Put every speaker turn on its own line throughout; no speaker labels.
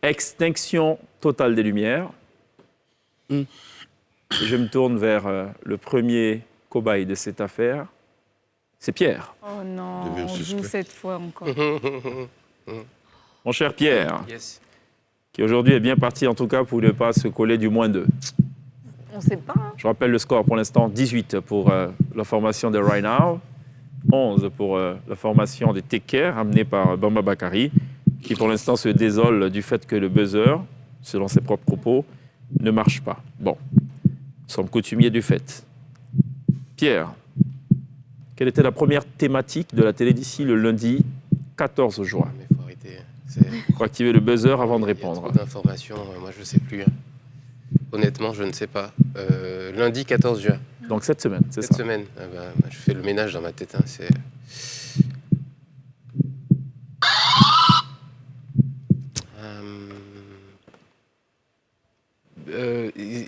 Extinction totale des Lumières. Je me tourne vers le premier cobaye de cette affaire. C'est Pierre.
Oh non, on joue cette fois encore.
Mon cher Pierre,
Yes.
qui aujourd'hui est bien parti en tout cas pour ne pas se coller du -2.
On ne sait pas. Hein.
Je rappelle le score pour l'instant, 18 pour la formation de Right Now, 11 pour la formation des Take Care, amenée par Bamba Bakari, qui pour l'instant se désole du fait que le buzzer, selon ses propres propos, ne marche pas. Bon, nous sommes coutumiers du fait. Pierre, quelle était la première thématique de la télé d'ici le lundi 14 juin?
Mais il faut arrêter.
Il faut activer le buzzer avant de
Il y a
répondre.
trop d'informations, moi je ne sais plus. Honnêtement, je ne sais pas. Lundi 14 juin.
Donc cette semaine, c'est
Cette
ça.
semaine, je fais le ménage dans ma tête. Hein, c'est...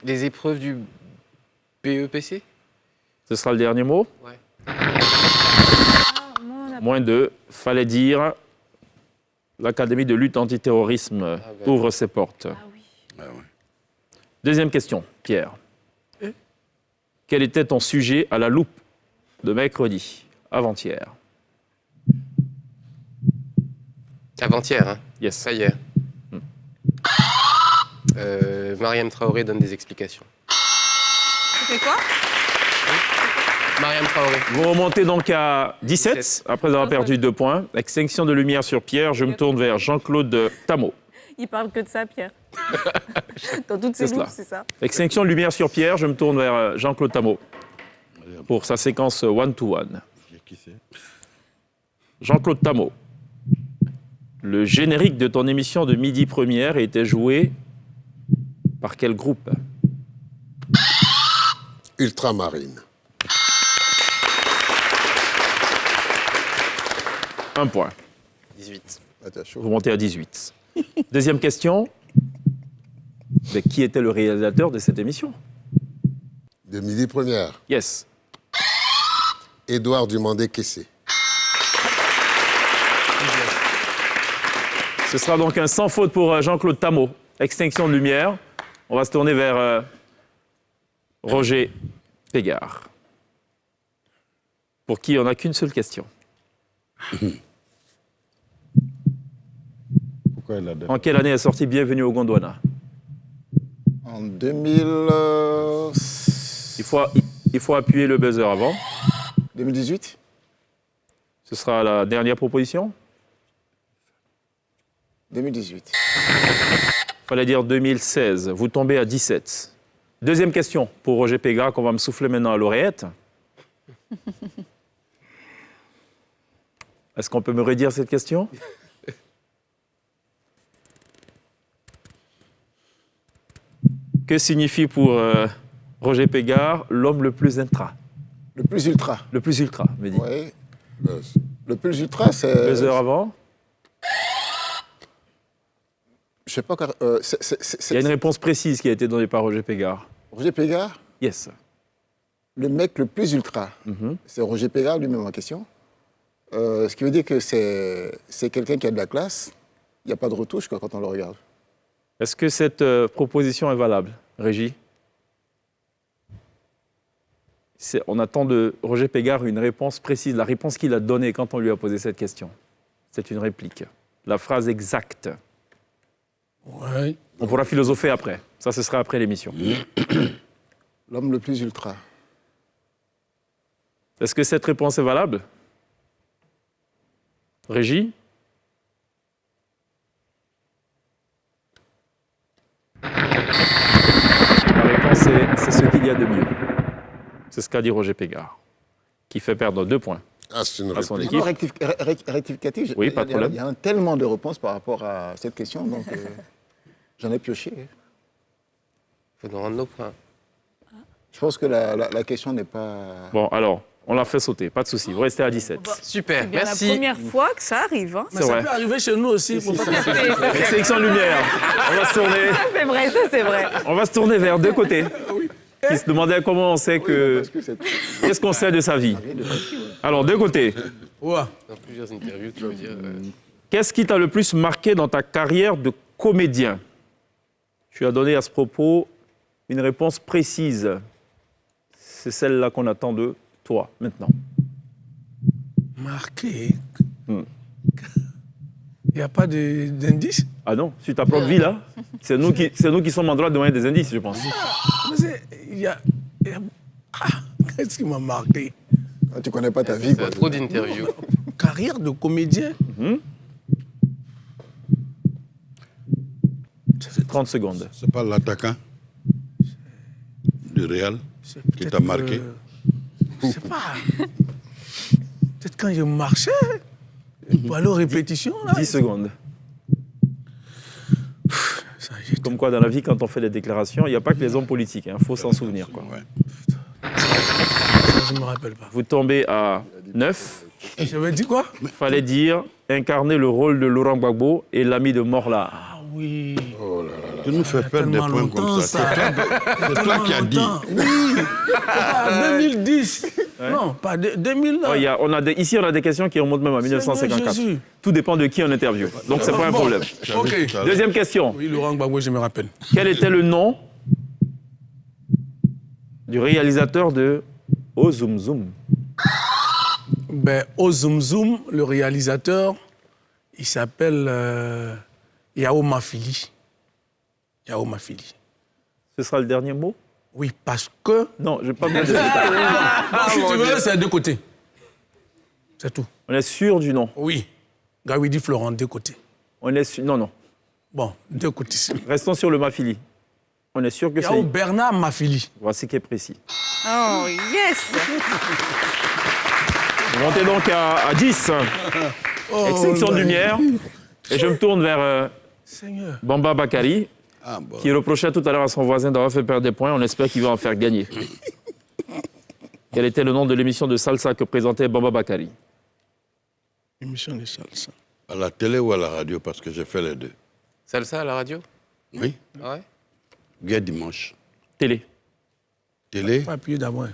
Les épreuves du BEPC.
Ce sera le dernier mot.
Ouais.
-2, fallait dire l'Académie de lutte antiterrorisme ouvre ses portes.
Ah oui.
Deuxième question, Pierre. Quel était ton sujet à la loupe de mercredi, avant-hier?
Avant-hier, hein.
Yes.
Ça y est. Mariam Traoré donne des explications.
C'était quoi?
Mariam Traoré.
Vous remontez donc à 17,
17.
après avoir perdu 2 points. Extinction de lumière sur Pierre. Je me tourne vers Jean-Claude Tamo.
Il parle que de ça, Pierre. Dans toutes ses
C'est cela.
loupes, c'est ça.
Extinction de lumière sur Pierre. Je me tourne vers Jean-Claude Tamo pour sa séquence one-to-one. Jean-Claude Tamo. Le générique de ton émission de Midi Première était joué par quel groupe?
Ultramarine.
1 point.
18.
Ah, t'as chaud.
Vous montez à 18. Deuxième question. Mais qui était le réalisateur de cette émission?
De Midi Première.
Yes.
Édouard Dumandé-Kessé.
Ce sera donc un sans faute pour Jean-Claude Tamo. Extinction de lumière. On va se tourner vers Roger Pégard. Pour qui on n'a qu'une seule question.
Pourquoi elle a donné
En quelle année est sorti Bienvenue au Gondwana?
En 2000,
Il faut appuyer le buzzer avant.
2018.
Ce sera la dernière proposition.
2018.
Il fallait dire 2016. Vous tombez à 17. Deuxième question pour Roger Pégard, qu'on va me souffler maintenant à l'oreillette. Est-ce qu'on peut me redire cette question? Que signifie pour Roger Pégard l'homme le plus intra?
Le plus ultra.
Le plus ultra, me dit.
Oui. Le plus ultra, c'est.
Buzzer avant.
Je sais pas.
Il y a une réponse précise qui a été donnée par Roger Pégard.
Roger Pégard,
Yes.
le mec le plus ultra. C'est Roger Pégard lui-même en question. Ce qui veut dire que c'est quelqu'un qui a de la classe. Il n'y a pas de retouche quoi, quand on le regarde.
Est-ce que cette proposition est valable, Régie? On attend de Roger Pégard une réponse précise, la réponse qu'il a donnée quand on lui a posé cette question. C'est une réplique. La phrase exacte.
Ouais.
On pourra philosopher après. Ça, ce sera après l'émission.
L'homme le plus ultra.
Est-ce que cette réponse est valable? Régie? La réponse est c'est ce qu'il y a de mieux. C'est ce qu'a dit Roger Pégard, qui fait perdre 2 points
Ah, c'est une
à son
réplique.
équipe.
Rectificatif.
Oui, pas de problème.
Il y a tellement de réponses par rapport à cette question, donc j'en ai pioché.
Il faut nous rendre nos points.
Je pense que la question n'est pas.
Bon, alors, on l'a fait sauter, pas de souci. Vous restez à 17.
Super,
C'est bien
merci.
la première fois que ça arrive. Hein.
C'est vrai.
Ça peut arriver chez nous aussi. Faut pas-
Sélection de lumière. On va se tourner.
C'est vrai, ça c'est vrai.
On va se tourner vers deux côtés. Qui se demandaient comment on sait que.
Parce que c'est.
Qu'est-ce qu'on sait de sa vie? Alors, deux côtés.
Ouais.
Dans plusieurs interviews, tu veux dire.
Qu'est-ce qui t'a le plus marqué dans ta carrière de comédien. Tu as donné à ce propos une réponse précise. C'est celle-là qu'on attend de toi, maintenant.
Marqué.
Hmm.
Il n'y a pas d'indice?
Ah non, sur ta propre vie, là, c'est nous qui sommes en droit de donner des indices, je pense.
Qu'est-ce qui m'a marqué?
Ah, tu connais pas ta vie, quoi.
Trop d'interviews.
Carrière de comédien?
30 secondes.
C'est pas l'attaquant du Real
C'est
qui
peut-être
t'a marqué?
Je sais pas. Peut-être quand je marchais, pour aller aux répétitions. Là,
10 secondes.
Ça, j'étais-
Comme quoi, dans la vie, quand on fait des déclarations, il n'y a pas que les hommes politiques. Il faut s'en souvenir, quoi.
Ouais.
je ne me rappelle pas.
Vous tombez à 9.
J'avais dit quoi?
Il fallait dire incarner le rôle de Laurent Gbagbo et l'ami de Morla.
Ah oui.
Tu nous fais perdre des
Tellement
points
longtemps,
comme ça. C'est toi qui as dit.
Oui. Ah, 2010. Non, pas 2000.
Oh, ici, on a des questions qui remontent même à 1954.
Jésus.
Tout dépend de qui on interviewe. Donc, c'est pas un
Bon.
problème.
Ok.
Deuxième question.
Oui, Laurent Gbagbo, je me rappelle.
Quel était le nom du réalisateur de Oh Zoom Zoom?
Ben, au Zoom Zoom, le réalisateur, il s'appelle Yao Mafili. Yao Mafili.
Ce sera le dernier mot?
Oui, parce que...
Non, je n'ai pas besoin de détails.
si tu veux, c'est deux côtés. C'est tout.
On est sûr du nom.
Oui. Gawidi Florent, deux côtés.
On est sûr... Non.
Bon, deux côtés.
Restons sur le Mafili. On est sûr que
Yao
c'est...
Bernard Mafili.
Voici qui est précis.
Oh, yes!
Vous montez donc à 10. Extinction de lumière. Et je me tourne vers
Seigneur.
Bamba Bakari,
Ah, bon.
qui reprochait tout à l'heure à son voisin d'avoir fait perdre des points. On espère qu'il va en faire gagner. Quel était le nom de l'émission de salsa que présentait Bamba Bakari?
Émission de salsa.
À la télé ou à la radio, parce que j'ai fait les deux.
Salsa à la radio?
Oui.
Ah ouais?
Guerre dimanche.
Télé.
Télé,
Faut appuyer d'abord.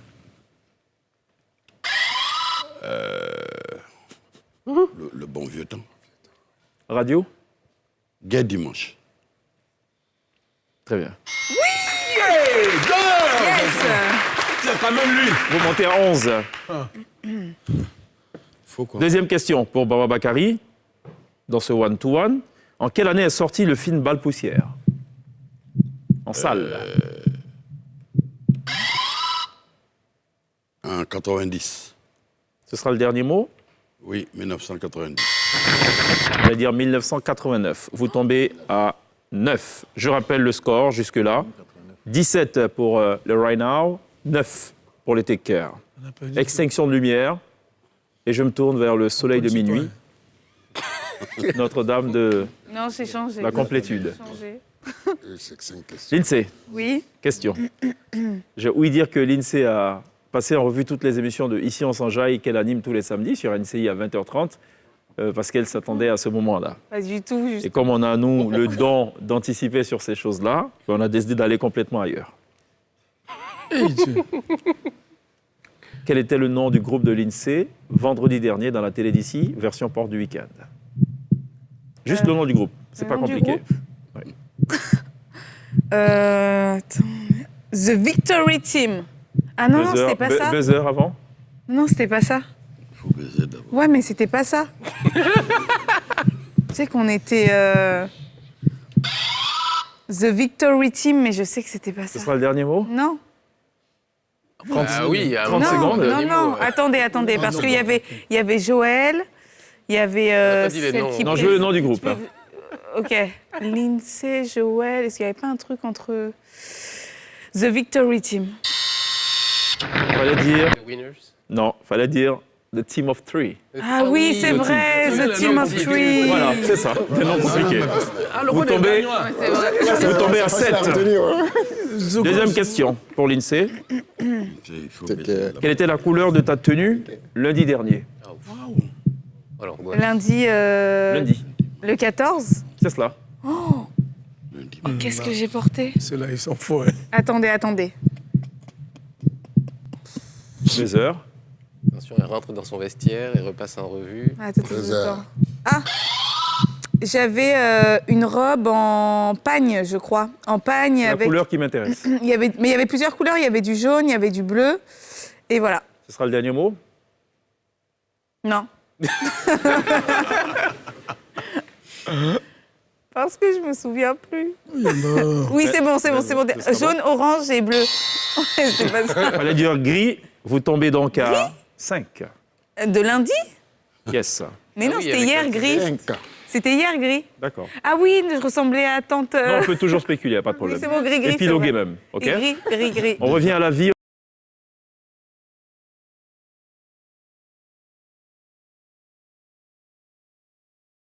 le bon vieux temps.
Radio?
Guerre dimanche.
Très bien.
Yes!
C'est quand même lui.
Vous montez à 11.
Faut quoi?
Deuxième question pour Baba Bakari, dans ce one-to-one. En quelle année est sorti le film Balle Poussière? En salle.
En 90.
Ce sera le dernier mot.
Oui, 1990.
Je vais dire 1989. Vous tombez à 9. Je rappelle le score jusque-là. 17 pour le Right Now, 9 pour les Take Care.
On a pas dit
Extinction de lumière. Et je me tourne vers le soleil de minuit. Notre-Dame de
Non, j'ai changé.
la complétude.
J'ai changé.
C'est que c'est une question.
L'INSEE,
Oui.
question. J'ai ouï dire que l'INSEE a passé en revue toutes les émissions de Ici on s'enjaille qu'elle anime tous les samedis sur NCI à 20h30 parce qu'elle s'attendait à ce moment-là.
Pas du tout. Juste...
Et comme on a, nous, le don d'anticiper sur ces choses-là, on a décidé d'aller complètement ailleurs.
Eh, Dieu.
Quel était le nom du groupe de l'INSEE vendredi dernier dans la télé d'ici, version porte du week-end? Juste le nom du groupe, c'est
le
pas
nom du
compliqué.
Attends. The Victory Team. Ah non, non, c'était pas ça.
Buzzer avant?
Non, c'était pas ça.
Il faut baiser d'abord.
Ouais, mais c'était pas ça. Tu sais qu'on était The Victory Team, mais je sais que c'était pas
Ce
ça.
sera le dernier mot?
Non.
30,
Ah oui, il y a
30
non,
secondes.
non,
Dernier
non.
mot,
Attendez, parce qu'il y avait Joël, il y avait
pas dit les
celle
noms.
qui
Non, je veux le nom du groupe. hein.
Ok. Lindsay, Joël, est-ce qu'il n'y avait pas un truc entre The Victory Team?
Fallait dire...
The Winners.
Non, fallait dire The Team of Three.
Ah oui, c'est vrai,
team.
The Team of Three.
Voilà, c'est ça. Le nom compliqué. Vous tombez, vous tombez à 7.
Facile à retenir, hein.
Deuxième question pour l'INSEE.
Il faut
C'est
baiser
que-
d'abord.
Quelle était la couleur de ta tenue lundi dernier?
Alors, ouais.
Lundi,
Lundi.
le 14.
C'est cela.
Lundi.
Qu'est-ce que j'ai porté?
Ceux-là, ils sont faux. Hein.
Attendez.
2 heures.
Attention, elle rentre dans son vestiaire et repasse en revue.
Attends.
Deux heures.
Ah J'avais une robe en pagne, je crois. En pagne
La
avec.
couleur qui m'intéresse.
Mais il y avait plusieurs couleurs. Il y avait du jaune, il y avait du bleu. Et voilà.
Ce sera le dernier mot.
Non. Parce que je me souviens plus. Oui, c'est bon. Jaune, orange et bleu. Ouais, c'est pas ça.
Il fallait dire gris. Vous tombez donc à 5.
De lundi?
Yes.
Mais non,
oui,
c'était
avec
hier
la
gris.
5.
C'était hier gris.
D'accord.
Ah oui, je ressemblais à tante.
Non, on peut toujours spéculer, pas de problème.
Oui, c'est bon, gris.
Épiloguer
c'est vrai.
même. OK.
Et gris.
On revient à la vie.